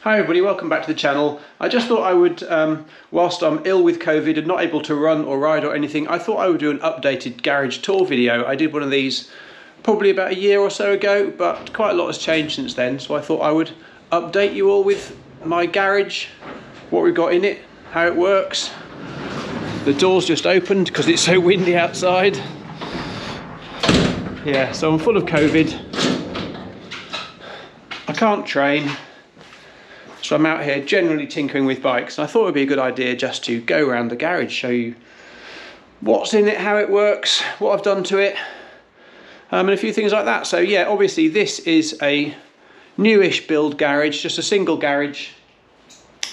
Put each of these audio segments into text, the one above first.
Hi everybody, welcome back to the channel. I just thought I would, whilst I'm ill with COVID and not able to run or ride or anything, I thought I would do an updated garage tour video. I did one of these probably about a year or so ago, but quite a lot has changed since then, so I thought I would update you all with my garage, what we've got in it, how it works. The door's just opened because it's so windy outside. Yeah, so I'm full of COVID. I can't train. So I'm out here generally tinkering with bikes. I thought it would be a good idea just to go around the garage, show you what's in it, how it works, what I've done to it, and a few things like that. So yeah, obviously this is a newish build garage, just a single garage.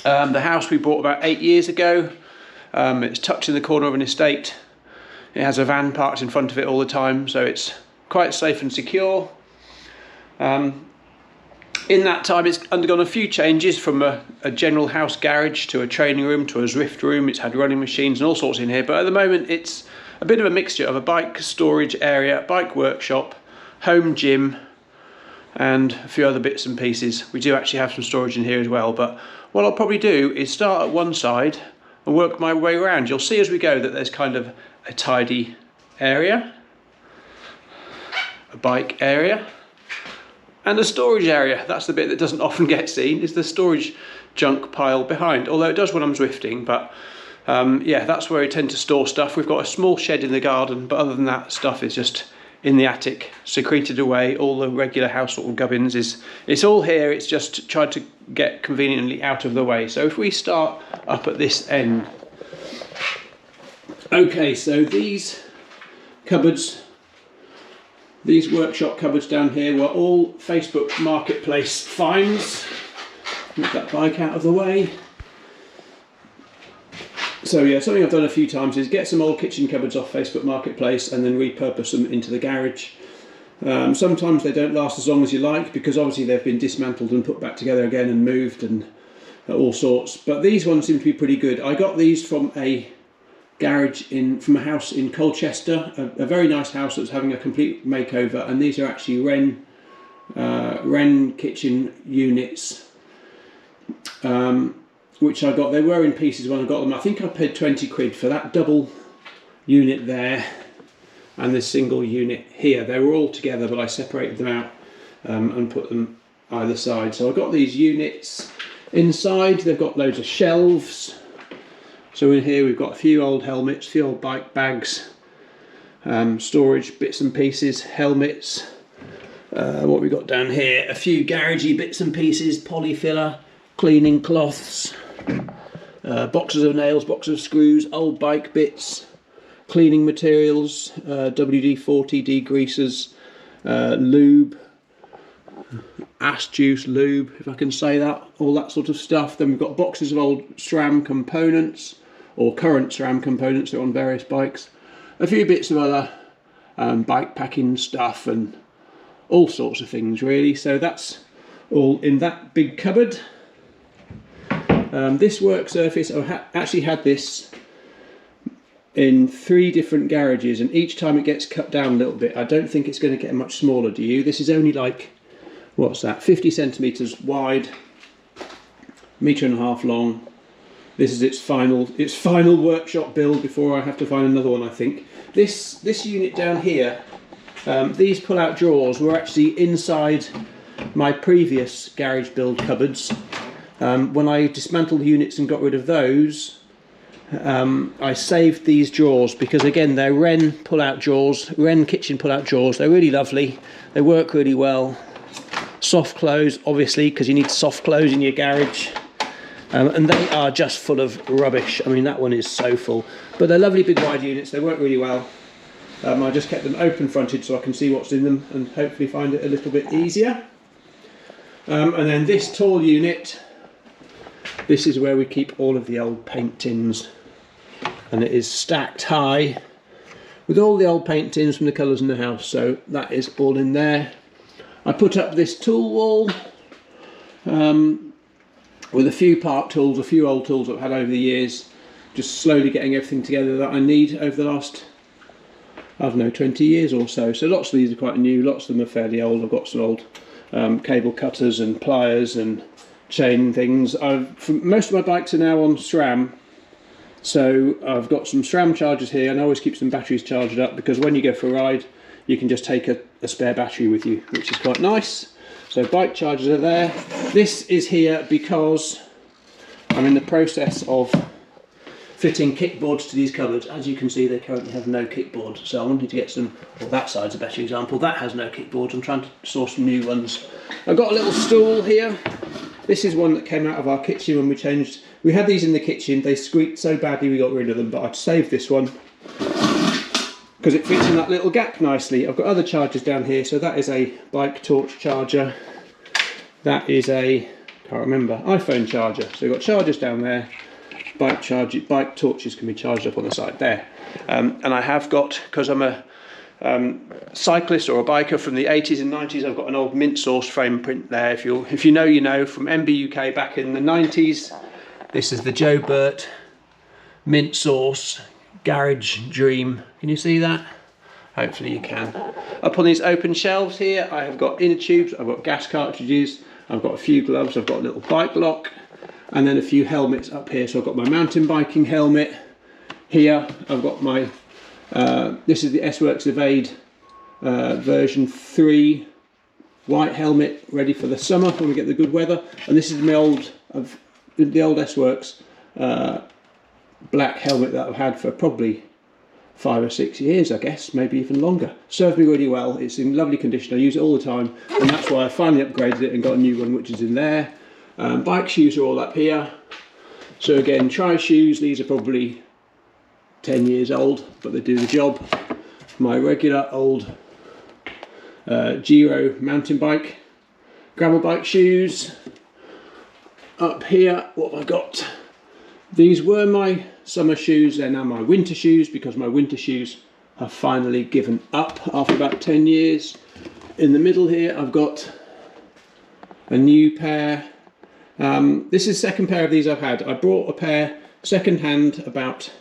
The house we bought about 8 years ago. It's tucked in the corner of an estate. It has a van parked in front of it all the time, so it's quite safe and secure. In that time it's undergone a few changes, from a general house garage to a training room to a Zwift room. It's had running machines and all sorts in here, but at the moment it's a bit of a mixture of a bike storage area, bike workshop, home gym and a few other bits and pieces. We do actually have some storage in here as well, but what I'll probably do is start at one side and work my way around. You'll see as we go that there's kind of a tidy area, a bike area, and a storage area. That's the bit that doesn't often get seen, is the storage junk pile behind, although it does when I'm Zwifting, but yeah, that's where I tend to store stuff. We've got a small shed in the garden, but other than that, stuff is just in the attic, secreted away. All the regular household gubbins it's all here. It's just tried to get conveniently out of the way. So if we start up at this end. Okay, so these cupboards, these workshop cupboards down here were all Facebook Marketplace finds. Move that bike out of the way. So yeah, something I've done a few times is get some old kitchen cupboards off Facebook Marketplace and then repurpose them into the garage. Sometimes they don't last as long as you like, because obviously they've been dismantled and put back together again and moved and all sorts. But these ones seem to be pretty good. I got these from a garage from a house in Colchester, a very nice house that's having a complete makeover, and these are actually Wren kitchen units, which I got. They were in pieces when I got them. I think I paid 20 quid for that double unit there and this single unit here. They were all together, but I separated them out and put them either side. So I got these units. Inside they've got loads of shelves. So in here we've got a few old helmets, a few old bike bags, storage bits and pieces, helmets. What we got down here, a few garagey bits and pieces, polyfiller, cleaning cloths, boxes of nails, boxes of screws, old bike bits, cleaning materials, WD-40 degreasers, lube, ass juice lube, if I can say that, all that sort of stuff. Then we've got boxes of old SRAM components, or current SRAM components that are on various bikes, a few bits of other bike packing stuff and all sorts of things really. So that's all in that big cupboard. This work surface, I actually had this in 3 different garages, and each time it gets cut down a little bit. I don't think it's going to get much smaller, do you? This is only like, what's that, 50 centimetres wide, 1.5 meters long. This is its final workshop build before I have to find another one, I think. This unit down here, these pull-out drawers were actually inside my previous garage build cupboards. When I dismantled the units and got rid of those, I saved these drawers because, again, they're Wren pull-out drawers, Wren kitchen pull-out drawers. They're really lovely. They work really well. Soft close, obviously, because you need soft close in your garage. And they are just full of rubbish. I mean, that one is so full. But they're lovely big wide units. They work really well. I just kept them open fronted so I can see what's in them and hopefully find it a little bit easier. And then this tall unit, this is where we keep all of the old paint tins. And it is stacked high with all the old paint tins from the colours in the house. So that is all in there. I put up this tool wall with a few park tools, a few old tools I've had over the years, just slowly getting everything together that I need over the last, I don't know, 20 years or so. So lots of these are quite new, lots of them are fairly old. I've got some old cable cutters and pliers and chain things. Most of my bikes are now on SRAM, so I've got some SRAM chargers here, and I always keep some batteries charged up because when you go for a ride you can just take a spare battery with you, which is quite nice. So bike chargers are there. This is here because I'm in the process of fitting kickboards to these cupboards. As you can see, they currently have no kickboard, so I wanted to get some, well, that side's a better example. That has no kickboard. I'm trying to source some new ones. I've got a little stool here. This is one that came out of our kitchen when we changed. We had these in the kitchen, they squeaked so badly we got rid of them, but I'd saved this one because it fits in that little gap nicely. I've got other chargers down here, so that is a bike torch charger. That is a, can't remember, iPhone charger. So we've got chargers down there. Bike torches can be charged up on the side there. And I have got, because I'm a cyclist or a biker from the 80s and 90s, I've got an old mint sauce frame print there. If you know, you know, from MBUK back in the 90s. This is the Joe Burt mint sauce garage dream. Can you see that? Hopefully you can. Up on these open shelves here, I have got inner tubes, I've got gas cartridges, I've got a few gloves, I've got a little bike lock, and then a few helmets up here. So I've got my mountain biking helmet here. I've got my, this is the S-Works Evade version 3 white helmet, ready for the summer when we get the good weather. And this is my old S-Works black helmet that I've had for probably 5 or 6 years, I guess, maybe even longer. Served me really well. It's in lovely condition. I use it all the time, and that's why I finally upgraded it and got a new one, which is in there. Bike shoes are all up here. So again, tri shoes. These are probably 10 years old, but they do the job. My regular old Giro mountain bike, gravel bike shoes. Up here, what have I got? These were my summer shoes, they're now my winter shoes because my winter shoes have finally given up after about 10 years. In the middle here I've got a new pair. This is the second pair of these I've had. I bought a pair second hand about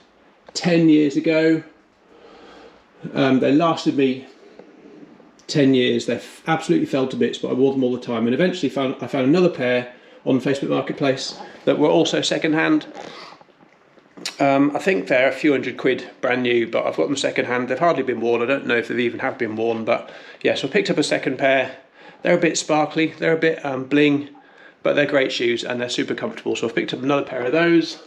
10 years ago. They lasted me 10 years. They absolutely fell to bits, but I wore them all the time, and eventually I found another pair on Facebook Marketplace that were also second hand. I think they're a few £100 brand new, but I've got them second hand. They've hardly been worn. I don't know if they even have been worn, but yeah, so I picked up a second pair. They're a bit sparkly, they're a bit bling, but they're great shoes and they're super comfortable. So I've picked up another pair of those.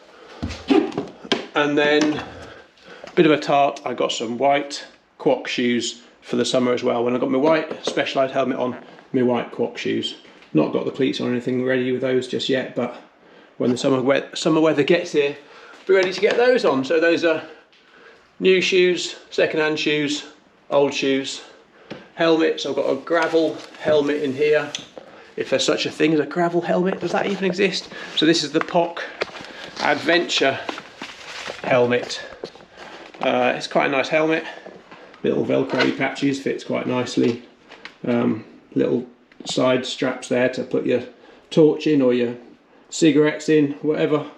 And then a bit of a tart, I got some white Quack shoes for the summer as well. When I got my white Specialized helmet on, my white Quack shoes. Not got the cleats or anything ready with those just yet, but when the summer weather gets here, be ready to get those on. So those are new shoes, second-hand shoes, old shoes, helmets. I've got a gravel helmet in here, if there's such a thing as a gravel helmet. Does that even exist? So this is the POC Adventure helmet. It's quite a nice helmet. Little Velcro patches, fits quite nicely. Little side straps there to put your torch in or your cigarettes in, whatever.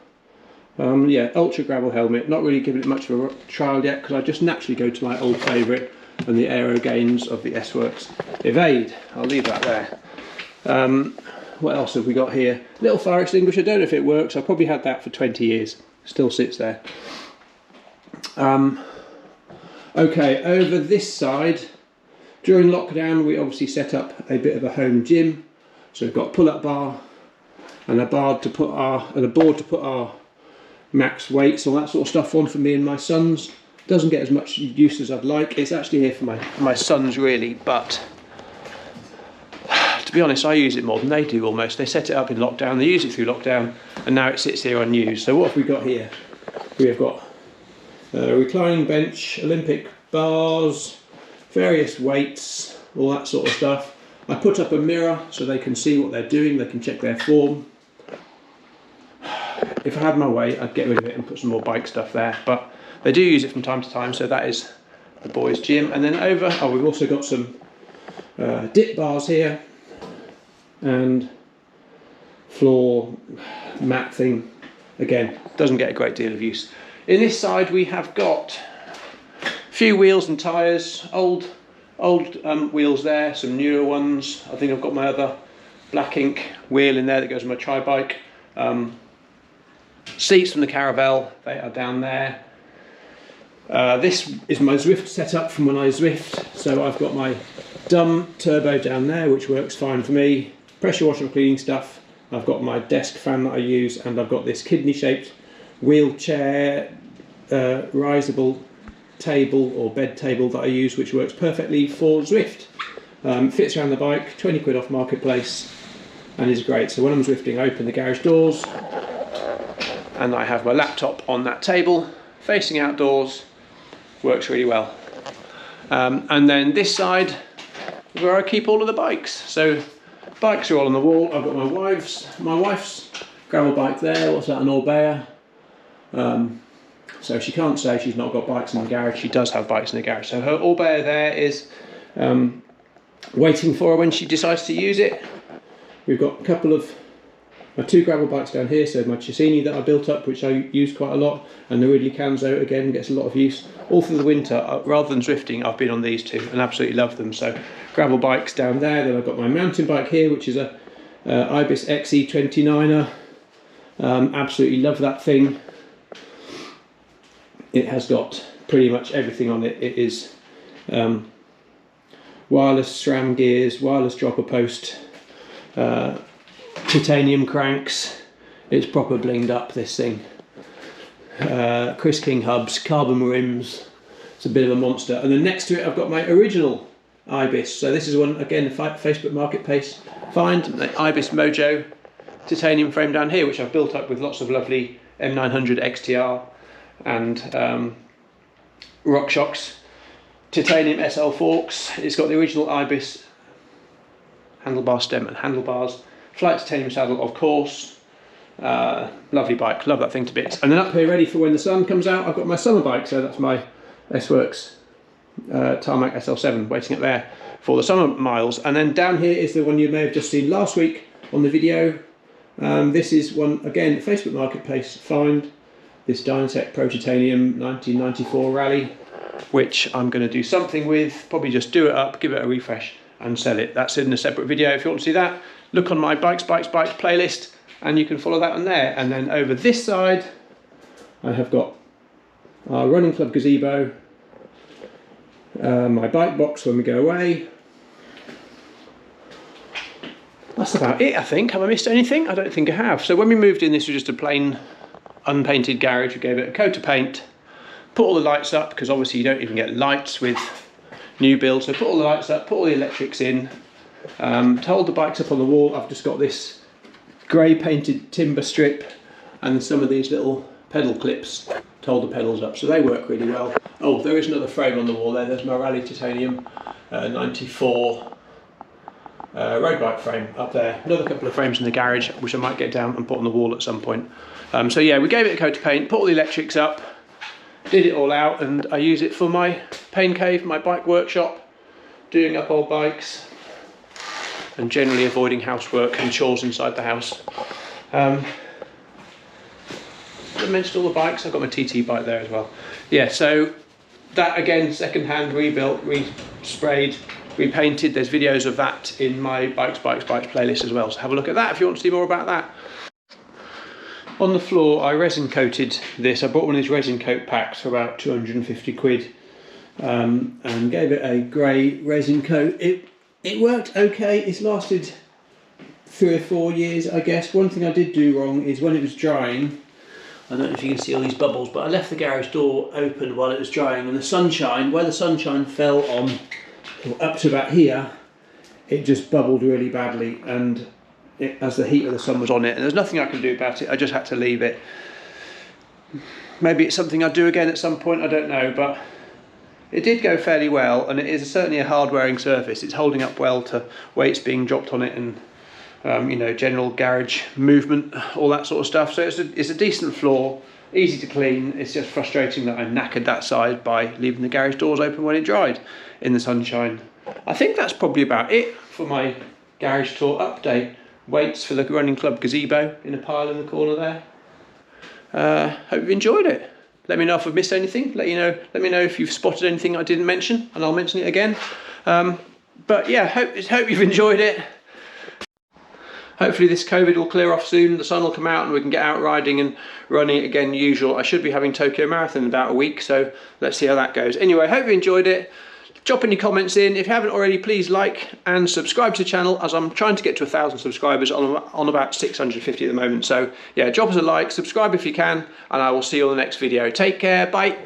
Yeah, ultra gravel helmet. Not really giving it much of a trial yet because I just naturally go to my old favourite and the Aero Gains of the S-Works Evade. I'll leave that there. What else have we got here? Little fire extinguisher. I don't know if it works. I've probably had that for 20 years. Still sits there. Okay, over this side, during lockdown we obviously set up a bit of a home gym. So we've got a pull-up bar and a board to put our max weights, all that sort of stuff on for me and my sons. Doesn't get as much use as I'd like. It's actually here for my sons really, but to be honest, I use it more than they do almost. They set it up in lockdown, they use it through lockdown, and now it sits here unused. So what have we got here? We have got a reclining bench, Olympic bars, various weights, all that sort of stuff. I put up a mirror so they can see what they're doing, they can check their form. If I had my way, I'd get rid of it and put some more bike stuff there, but they do use it from time to time, so that is the boys' gym. And then over, we've also got some dip bars here and floor mat thing. Again, doesn't get a great deal of use. In this side we have got a few wheels and tyres, old wheels there, some newer ones. I think I've got my other black ink wheel in there that goes on my tri-bike. Seats from the Caravelle, they are down there. This is my Zwift setup from when I Zwift. So I've got my dumb turbo down there, which works fine for me. Pressure washer for cleaning stuff. I've got my desk fan that I use, and I've got this kidney-shaped wheelchair riseable table or bed table that I use, which works perfectly for Zwift. Fits around the bike, 20 quid off Marketplace, and is great. So when I'm Zwifting, I open the garage doors, and I have my laptop on that table, facing outdoors. Works really well. And then this side is where I keep all of the bikes. So bikes are all on the wall. I've got my wife's gravel bike there. What's that, an Orbea? So she can't say she's not got bikes in the garage. She does have bikes in the garage. So her Orbea there is waiting for her when she decides to use it. We've got a couple of my 2 gravel bikes down here, so my Cicini that I built up, which I use quite a lot, and the Ridley Canzo again gets a lot of use. All through the winter, rather than Zwifting, I've been on these 2 and absolutely love them. So gravel bikes down there. Then I've got my mountain bike here, which is a Ibis XE29er. Absolutely love that thing. It has got pretty much everything on it. It is wireless SRAM gears, wireless dropper post, titanium cranks. It's proper blinged up, this thing. Chris King hubs, carbon rims. It's a bit of a monster. And then next to it I've got my original Ibis. So this is one, again, the Facebook Marketplace find, the Ibis Mojo titanium frame down here, which I've built up with lots of lovely M900 XTR and RockShox titanium SL forks. It's got the original Ibis handlebar stem and handlebars. Flight titanium saddle, of course. Lovely bike, love that thing to bits. And then up here, ready for when the sun comes out, I've got my summer bike. So that's my S-Works Tarmac SL7 waiting up there for the summer miles. And then down here is the one you may have just seen last week on the video. This is one, again, Facebook Marketplace find. This Dynatec Pro Titanium 1994 Rally, which I'm going to do something with, probably just do it up, give it a refresh and sell it. That's in a separate video. If you want to see that, look on my Bikes playlist and you can follow that on there. And then over this side I have got our running club gazebo, my bike box when we go away. That's about it, I think. Have I missed anything? I don't think I have. So when we moved in, this was just a plain unpainted garage. We gave it a coat of paint, put all the lights up, because obviously you don't even get lights with new builds. So put all the lights up, put all the electrics in. To hold the bikes up on the wall, I've just got this grey painted timber strip and some of these little pedal clips to hold the pedals up, so they work really well. Oh, there is another frame on the wall there. There's my Rally Titanium 94 road bike frame up there. Another couple of frames in the garage, which I might get down and put on the wall at some point. So yeah, we gave it a coat of paint, put all the electrics up, did it all out, and I use it for my pain cave, my bike workshop, doing up old bikes, and generally avoiding housework and chores inside the house. I mentioned all the bikes. I've got my TT bike there as well. Yeah, so that again, second-hand, rebuilt, resprayed, repainted. There's videos of that in my Bikes playlist as well, so have a look at that if you want to see more about that. On the floor, I resin coated this. I bought one of these resin coat packs for about 250 quid and gave it a grey resin coat. It worked okay. It's lasted 3 or 4 years, I guess. One thing I did do wrong is when it was drying, I don't know if you can see all these bubbles, but I left the garage door open while it was drying, and the sunshine, where the sunshine fell on up to about here, it just bubbled really badly, and as the heat of the sun was on it, and there's nothing I can do about it. I just had to leave it. Maybe it's something I'll do again at some point, I don't know, but it did go fairly well, and it is certainly a hard wearing surface. It's holding up well to weights being dropped on it, and you know, general garage movement, all that sort of stuff. So it's a decent floor, easy to clean. It's just frustrating that I knackered that side by leaving the garage doors open when it dried in the sunshine. I think that's probably about it for my garage tour update. Weights for the running club gazebo in a pile in the corner there. Hope you've enjoyed it. Let me know if I've missed anything. Let me know if you've spotted anything I didn't mention, and I'll mention it again. But yeah, hope you've enjoyed it. hopefully this COVID will clear off soon, the sun will come out and we can get out riding and running again usual. I should be having Tokyo Marathon in about a week, so let's see how that goes. Anyway, hope you enjoyed it. Drop any comments in. If you haven't already, please like and subscribe to the channel, as I'm trying to get to 1,000 subscribers on about 650 at the moment. So yeah, drop us a like, subscribe if you can, and I will see you on the next video. Take care, bye.